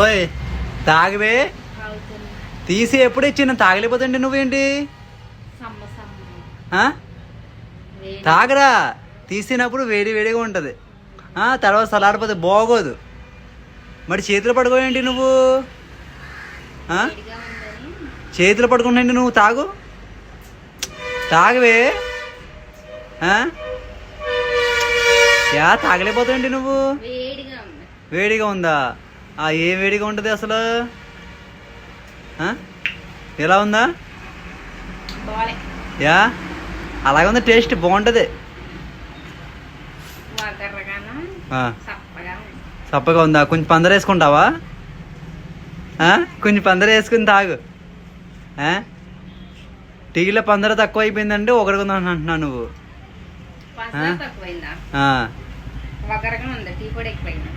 ఓయ్ తాగవే తాగుతున్నా. తీసి ఎప్పుడు ఇచ్చిన తాగలేకపోతుండి నువ్వేంటి సమ్మ సమ్మ. ఆ? వేడి. తాగరా తీసినప్పుడు వేడి వేడిగా ఉంటుంది తర్వాత సలాడిపోతే బాగోదు. మరి చేతులు పడుకోవేంటి నువ్వు వేడిగా ఉందని. చేతులు పడుకున్నాండి నువ్వు తాగు తాగవే యా తాగలేకపోతావేంటి నువ్వు వేడిగా ఉంది. వేడిగా ఉందా ఏం వేడిగా ఉంటుంది అసలు ఎలా ఉందా బాలే. యా అలాగే ఉంది టేస్ట్ బాగుంటుంది వగరగాను సప్పగా ఉంది. చప్పగా ఉందా కొంచెం పందర వేసుకుంటావా కొంచెం పందర వేసుకుని తాగు టీలో పందర తక్కువ అయిపోయిందంటే ఒకరికి అంటున్నావు నువ్వు పంచదార తక్కువైందా? వగరగా ఉంది. టీ పొడి ఎక్కువైందా?